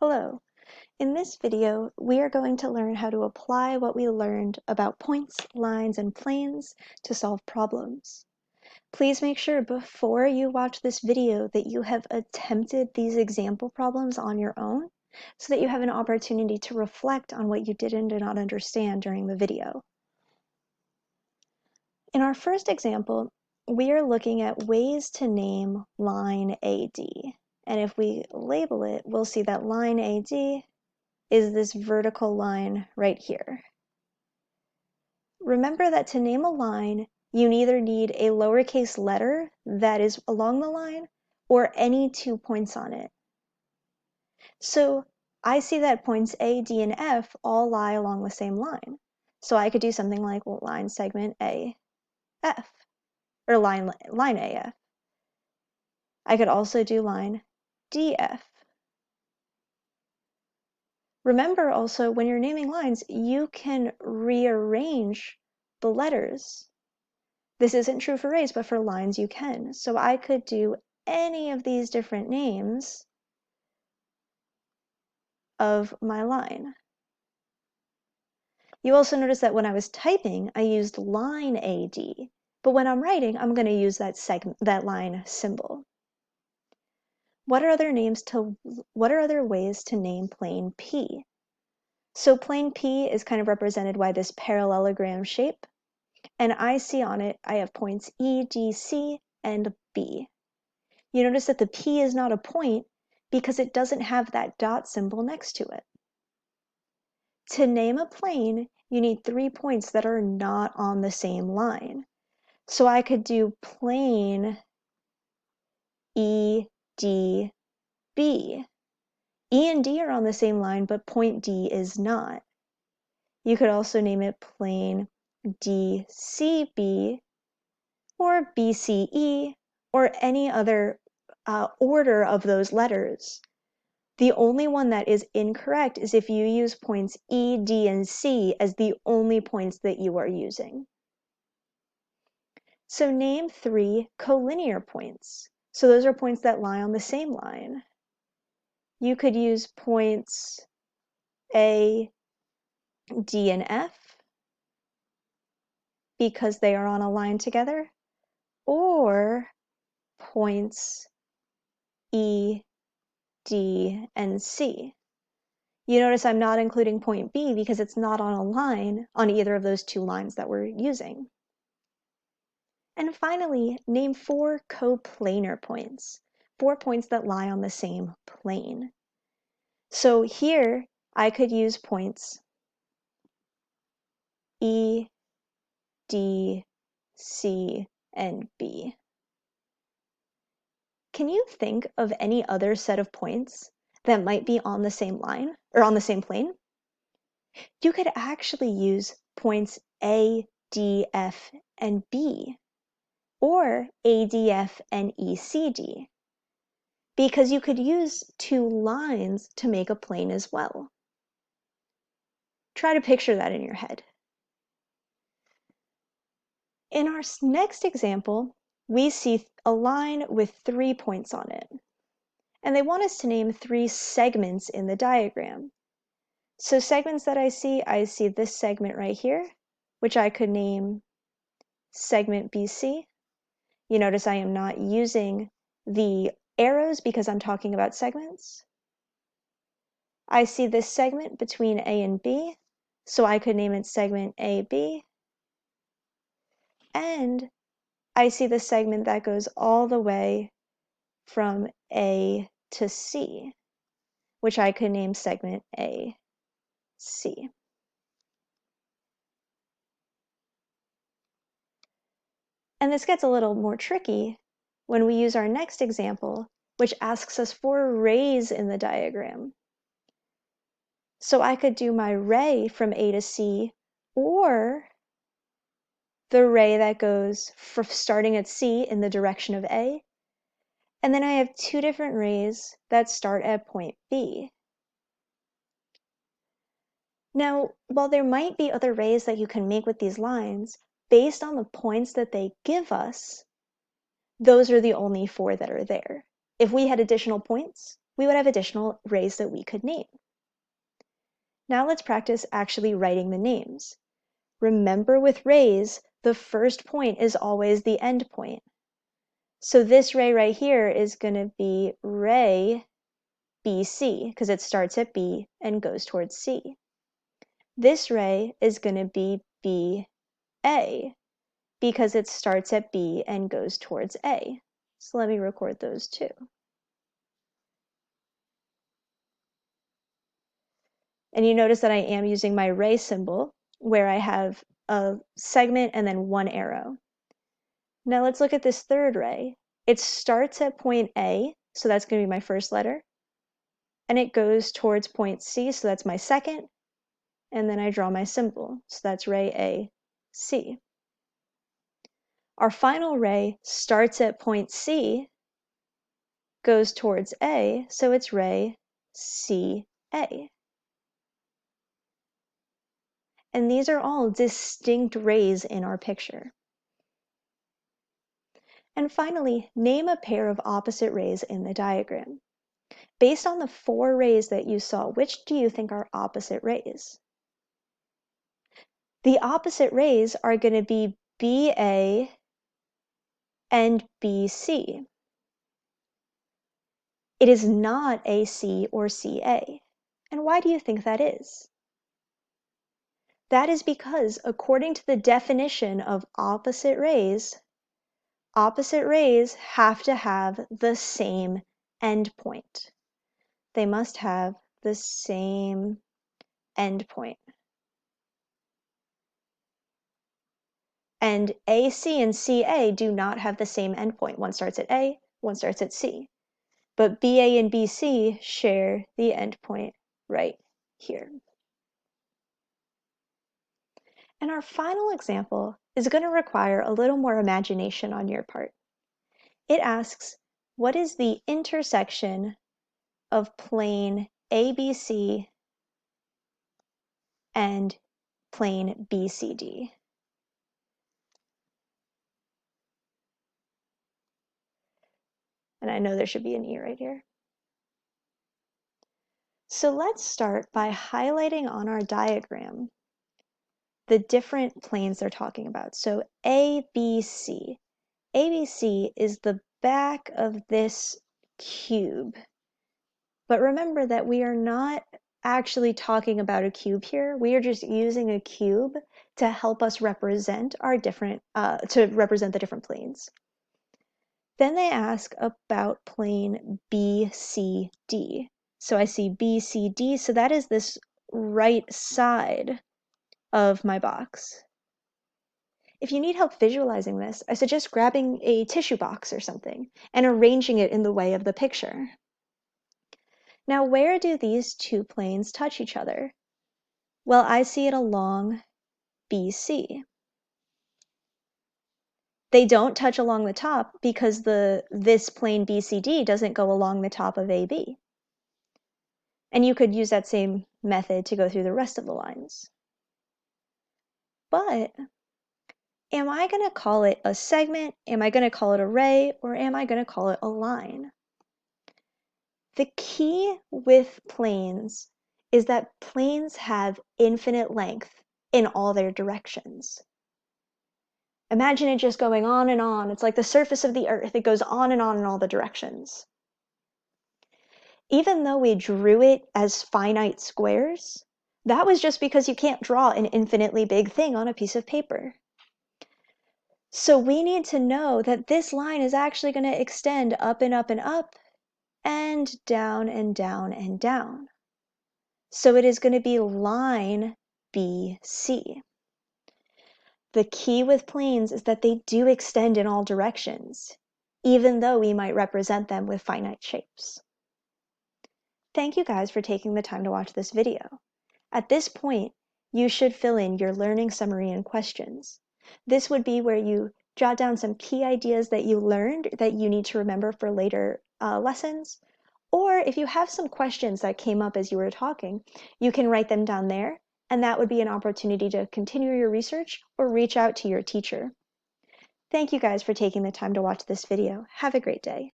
Hello. In this video, we are going to learn how to apply what we learned about points, lines, and planes to solve problems. Please make sure before you watch this video that you have attempted these example problems on your own so that you have an opportunity to reflect on what you did and did not understand during the video. In our first example, we are looking at ways to name line AD. And if we label it, we'll see that line AD is this vertical line right here. Remember that to name a line, you either need a lowercase letter that is along the line or any 2 points on it. So I see that points A, D, and F all lie along the same line. So I could do something like line segment AF, or line AF. I could also do line DF. Remember also, when you're naming lines, you can rearrange the letters. This isn't true for rays, but for lines you can. So I could do any of these different names of my line. You also notice that when I was typing, I used line AD, but when I'm writing, I'm going to use that line symbol. What are other ways to name plane P? So plane P is kind of represented by this parallelogram shape, and I see on it, I have points E, D, C, and B. You notice that the P is not a point because it doesn't have that dot symbol next to it. To name a plane, you need 3 points that are not on the same line. So I could do plane E, D, B. E and D are on the same line, but point D is not. You could also name it plane DCB or BCE or any other order of those letters. The only one that is incorrect is if you use points E, D, and C as the only points that you are using. So name 3 collinear points. So those are points that lie on the same line. You could use points A, D, and F because they are on a line together, or points E, D, and C. You notice I'm not including point B because it's not on a line on either of those 2 lines that we're using. And finally, name 4 coplanar points, 4 points that lie on the same plane. So here, I could use points E, D, C, and B. Can you think of any other set of points that might be on the same line, or on the same plane? You could actually use points A, D, F, and B, or A, D, F, and E, C, D, because you could use 2 lines to make a plane as well. Try to picture that in your head. In our next example, we see a line with 3 points on it, and they want us to name 3 segments in the diagram. So segments that I see this segment right here, which I could name segment BC. You notice I am not using the arrows because I'm talking about segments. I see this segment between A and B, so I could name it segment AB. And I see the segment that goes all the way from A to C, which I could name segment AC. And this gets a little more tricky when we use our next example, which asks us for rays in the diagram. So I could do my ray from A to C, or the ray that goes starting at C in the direction of A. And then I have 2 different rays that start at point B. Now, while there might be other rays that you can make with these lines, based on the points that they give us, those are the only 4 that are there. If we had additional points, we would have additional rays that we could name. Now let's practice actually writing the names. Remember with rays, the first point is always the end point. So this ray right here is going to be ray BC because it starts at B and goes towards C. This ray is going to be BA because it starts at B and goes towards A. So let me record those two. And you notice that I am using my ray symbol where I have a segment and then one arrow. Now let's look at this third ray. It starts at point A, so that's going to be my first letter, and it goes towards point C, so that's my second, and then I draw my symbol, so that's ray A, C. Our final ray starts at point C, goes towards A, so it's ray C, A. And these are all distinct rays in our picture. And finally, name a pair of opposite rays in the diagram. Based on the 4 rays that you saw, which do you think are opposite rays? The opposite rays are going to be BA and BC. It is not AC or CA. And why do you think that is? That is because, according to the definition of opposite rays have to have the same endpoint. They must have the same endpoint. And AC and CA do not have the same endpoint. One starts at A, one starts at C. But BA and BC share the endpoint right here. And our final example is going to require a little more imagination on your part. It asks, what is the intersection of plane ABC and plane BCD? And I know there should be an E right here. So let's start by highlighting on our diagram the different planes they're talking about. So ABC. ABC is the back of this cube. But remember that we are not actually talking about a cube here. We are just using a cube to help us represent our different, to represent the different planes. Then they ask about plane BCD. So I see BCD, so that is this right side of my box. If you need help visualizing this, I suggest grabbing a tissue box or something and arranging it in the way of the picture. Now, where do these two planes touch each other? Well, I see it along BC. They don't touch along the top because this plane BCD doesn't go along the top of AB. And you could use that same method to go through the rest of the lines. But am I going to call it a segment? Am I going to call it a ray? Or am I going to call it a line? The key with planes is that planes have infinite length in all their directions. Imagine it just going on and on. It's like the surface of the earth. It goes on and on in all the directions. Even though we drew it as finite squares, that was just because you can't draw an infinitely big thing on a piece of paper. So we need to know that this line is actually going to extend up and up and up and down and down and down. So it is going to be line BC. The key with planes is that they do extend in all directions, even though we might represent them with finite shapes. Thank you guys for taking the time to watch this video. At this point, you should fill in your learning summary and questions. This would be where you jot down some key ideas that you learned that you need to remember for later lessons. Or if you have some questions that came up as you were talking, you can write them down there, and that would be an opportunity to continue your research or reach out to your teacher. Thank you guys for taking the time to watch this video. Have a great day.